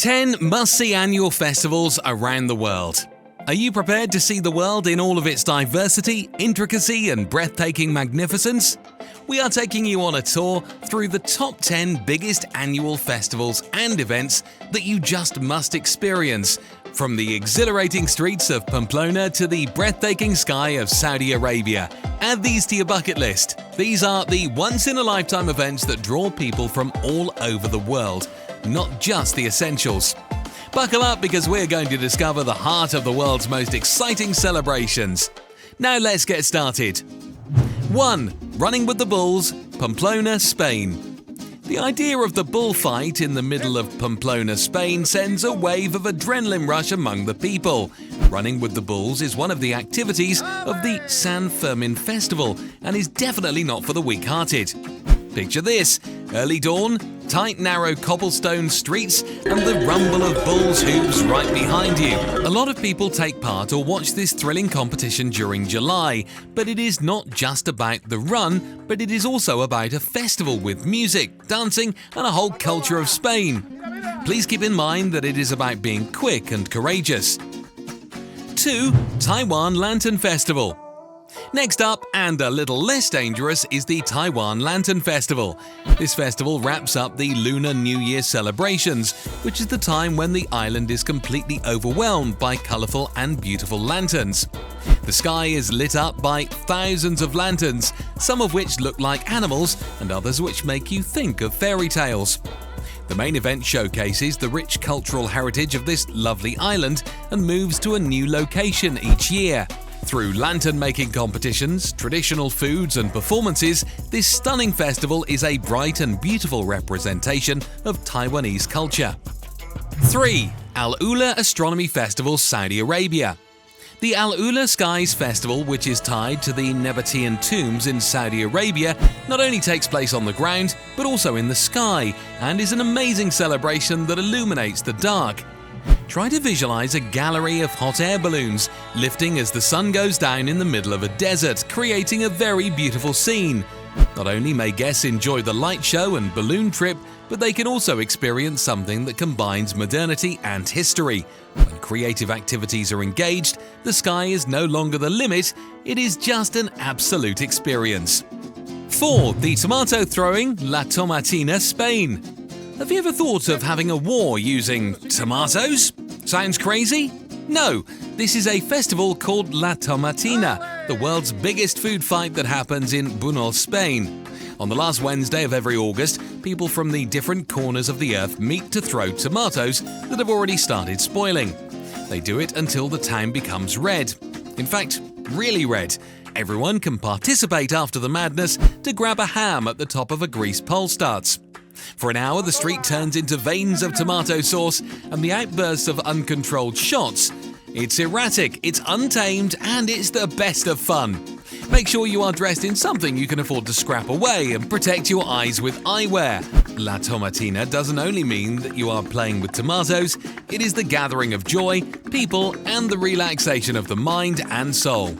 10 must-see annual festivals around the world. Are you prepared to see the world in all of its diversity, intricacy, and breathtaking magnificence? We are taking you on a tour through the top 10 biggest annual festivals and events that you just must experience, from the exhilarating streets of Pamplona to the breathtaking sky of Saudi Arabia. Add these to your bucket list. These are the once-in-a-lifetime events that draw people from all over the world, not just the essentials. Buckle up because we're going to discover the heart of the world's most exciting celebrations. Now let's get started. 1. Running with the Bulls, Pamplona, Spain. The idea of the bullfight in the middle of Pamplona, Spain sends a wave of adrenaline rush among the people. Running with the Bulls is one of the activities of the San Fermin Festival and is definitely not for the weak-hearted. Picture this: early dawn, tight narrow cobblestone streets, and the rumble of bulls' hooves right behind you. A lot of people take part or watch this thrilling competition during July, but it is not just about the run, but it is also about a festival with music, dancing, and a whole culture of Spain. Please keep in mind that it is about being quick and courageous. 2. Taiwan Lantern Festival. Next up, and a little less dangerous, is the Taiwan Lantern Festival. This festival wraps up the Lunar New Year celebrations, which is the time when the island is completely overwhelmed by colourful and beautiful lanterns. The sky is lit up by thousands of lanterns, some of which look like animals and others which make you think of fairy tales. The main event showcases the rich cultural heritage of this lovely island and moves to a new location each year. Through lantern-making competitions, traditional foods and performances, this stunning festival is a bright and beautiful representation of Taiwanese culture. 3. Al-Ula Astronomy Festival, Saudi Arabia. The Al-Ula Skies Festival, which is tied to the Nabatean tombs in Saudi Arabia, not only takes place on the ground, but also in the sky, and is an amazing celebration that illuminates the dark. Try to visualize a gallery of hot air balloons lifting as the sun goes down in the middle of a desert, creating a very beautiful scene. Not only may guests enjoy the light show and balloon trip, but they can also experience something that combines modernity and history. When creative activities are engaged, the sky is no longer the limit, it is just an absolute experience. 4. The tomato throwing La Tomatina Spain. Have you ever thought of having a war using tomatoes? Sounds crazy? No, this is a festival called La Tomatina, the world's biggest food fight that happens in Buñol, Spain. On the last Wednesday of every August, people from the different corners of the earth meet to throw tomatoes that have already started spoiling. They do it until the town becomes red. In fact, really red. Everyone can participate after the madness to grab a ham at the top of a greased pole starts. For an hour, the street turns into veins of tomato sauce and the outbursts of uncontrolled shots. It's erratic, it's untamed, and it's the best of fun. Make sure you are dressed in something you can afford to scrap away and protect your eyes with eyewear. La Tomatina doesn't only mean that you are playing with tomatoes, it is the gathering of joy, people, and the relaxation of the mind and soul.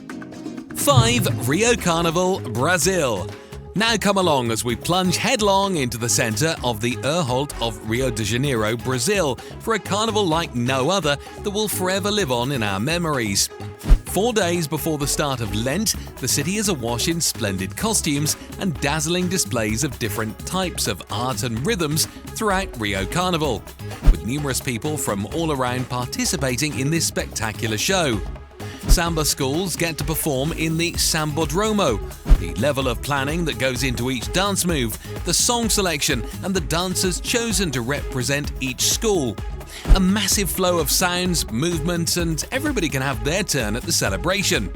5. Rio Carnival Brazil. Now come along as we plunge headlong into the centre of the Urholt of Rio de Janeiro, Brazil, for a carnival like no other that will forever live on in our memories. 4 days before the start of Lent, the city is awash in splendid costumes and dazzling displays of different types of art and rhythms throughout Rio Carnival, with numerous people from all around participating in this spectacular show. Samba schools get to perform in the Sambodromo. The level of planning that goes into each dance move, the song selection, and the dancers chosen to represent each school. A massive flow of sounds, movement, and everybody can have their turn at the celebration.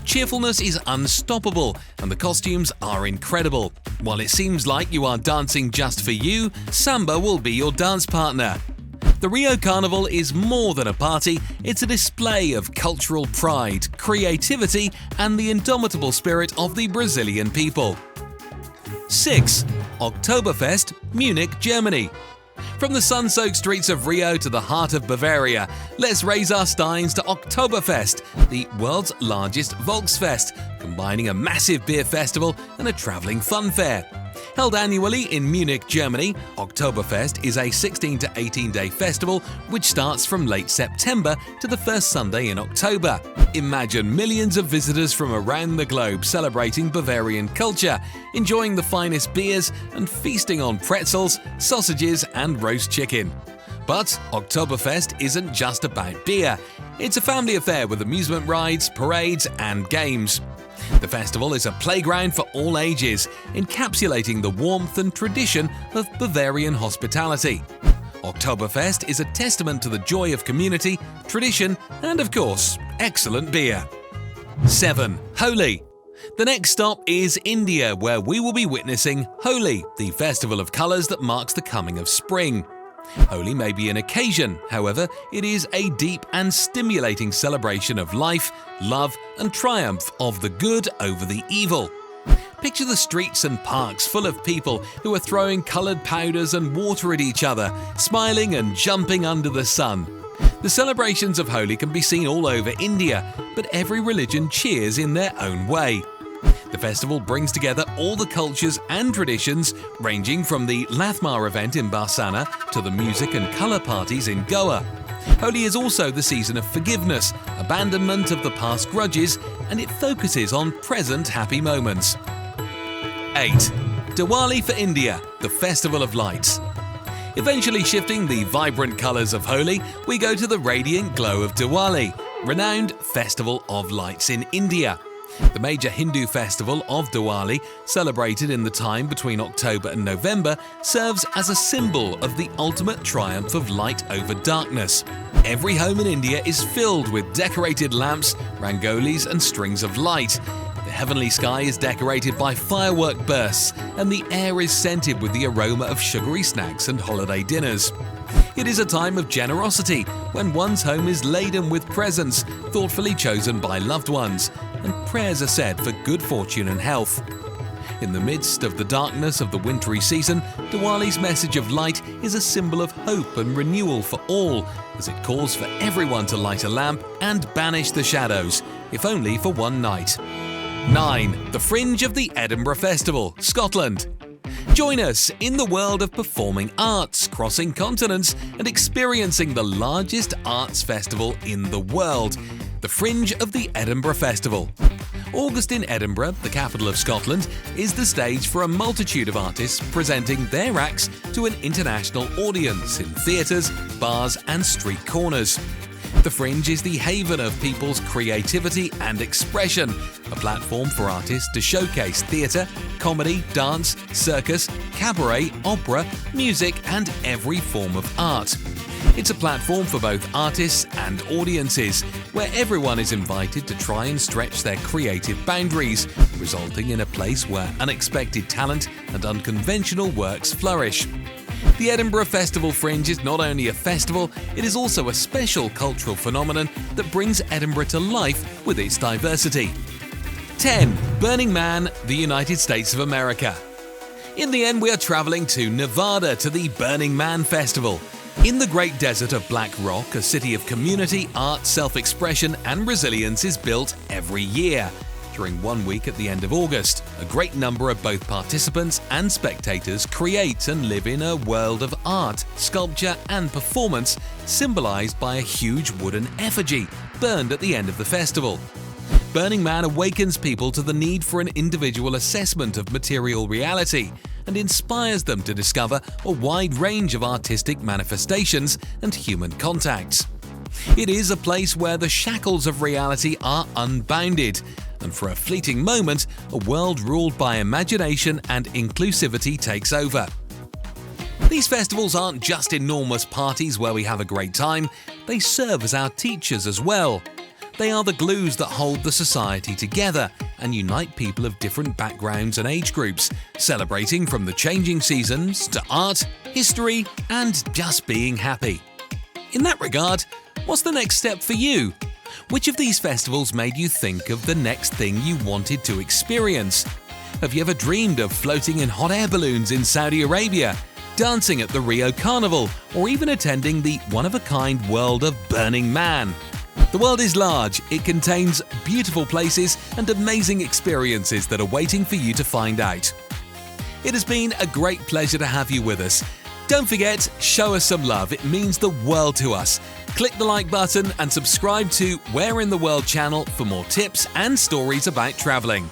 Cheerfulness is unstoppable, and the costumes are incredible. While it seems like you are dancing just for you, samba will be your dance partner. The Rio Carnival is more than a party, it's a display of cultural pride, creativity, and the indomitable spirit of the Brazilian people. 6. Oktoberfest, Munich, Germany. From the sun-soaked streets of Rio to the heart of Bavaria, let's raise our steins to Oktoberfest, the world's largest Volksfest, combining a massive beer festival and a travelling fun fair. Held annually in Munich, Germany, Oktoberfest is a 16 to 18-day festival which starts from late September to the first Sunday in October. Imagine millions of visitors from around the globe celebrating Bavarian culture, enjoying the finest beers and feasting on pretzels, sausages and roast chicken. But Oktoberfest isn't just about beer. It's a family affair with amusement rides, parades and games. The festival is a playground for all ages, encapsulating the warmth and tradition of Bavarian hospitality. Oktoberfest is a testament to the joy of community, tradition, and of course, excellent beer. 7. Holi. The next stop is India, where we will be witnessing Holi, the festival of colours that marks the coming of spring. Holi may be an occasion, however, it is a deep and stimulating celebration of life, love, and triumph of the good over the evil. Picture the streets and parks full of people who are throwing coloured powders and water at each other, smiling and jumping under the sun. The celebrations of Holi can be seen all over India, but every religion cheers in their own way. The festival brings together all the cultures and traditions, ranging from the Lathmar event in Barsana to the music and colour parties in Goa. Holi is also the season of forgiveness, abandonment of the past grudges, and it focuses on present happy moments. 8. Diwali for India, the Festival of Lights. Eventually shifting the vibrant colours of Holi, we go to the radiant glow of Diwali, renowned Festival of Lights in India. The major Hindu festival of Diwali, celebrated in the time between October and November, serves as a symbol of the ultimate triumph of light over darkness. Every home in India is filled with decorated lamps, rangolis and strings of light. The heavenly sky is decorated by firework bursts, and the air is scented with the aroma of sugary snacks and holiday dinners. It is a time of generosity, when one's home is laden with presents, thoughtfully chosen by loved ones, and prayers are said for good fortune and health. In the midst of the darkness of the wintry season, Diwali's message of light is a symbol of hope and renewal for all, as it calls for everyone to light a lamp and banish the shadows, if only for one night. 9. The Fringe of the Edinburgh Festival, Scotland. Join us in the world of performing arts, crossing continents and experiencing the largest arts festival in the world, the Fringe of the Edinburgh Festival. August in Edinburgh, the capital of Scotland, is the stage for a multitude of artists presenting their acts to an international audience in theatres, bars and street corners. The Fringe is the haven of people's creativity and expression, a platform for artists to showcase theatre, comedy, dance, circus, cabaret, opera, music and every form of art. It's a platform for both artists and audiences, where everyone is invited to try and stretch their creative boundaries, resulting in a place where unexpected talent and unconventional works flourish. The Edinburgh Festival Fringe is not only a festival, it is also a special cultural phenomenon that brings Edinburgh to life with its diversity. 10. Burning Man, the United States of America. In the end, we are traveling to Nevada to the Burning Man Festival. In the Great Desert of Black Rock, a city of community, art, self-expression and resilience is built every year. During 1 week at the end of August, a great number of both participants and spectators create and live in a world of art, sculpture and performance, symbolized by a huge wooden effigy burned at the end of the festival. Burning Man awakens people to the need for an individual assessment of material reality and inspires them to discover a wide range of artistic manifestations and human contacts. It is a place where the shackles of reality are unbounded, and for a fleeting moment, a world ruled by imagination and inclusivity takes over. These festivals aren't just enormous parties where we have a great time, they serve as our teachers as well. They are the glues that hold the society together and unite people of different backgrounds and age groups, celebrating from the changing seasons to art, history, and just being happy. In that regard, what's the next step for you? Which of these festivals made you think of the next thing you wanted to experience? Have you ever dreamed of floating in hot air balloons in Saudi Arabia, dancing at the Rio Carnival, or even attending the one-of-a-kind world of Burning Man? The world is large, it contains beautiful places and amazing experiences that are waiting for you to find out. It has been a great pleasure to have you with us. Don't forget, show us some love. It means the world to us. Click the like button and subscribe to Where in the World channel for more tips and stories about traveling.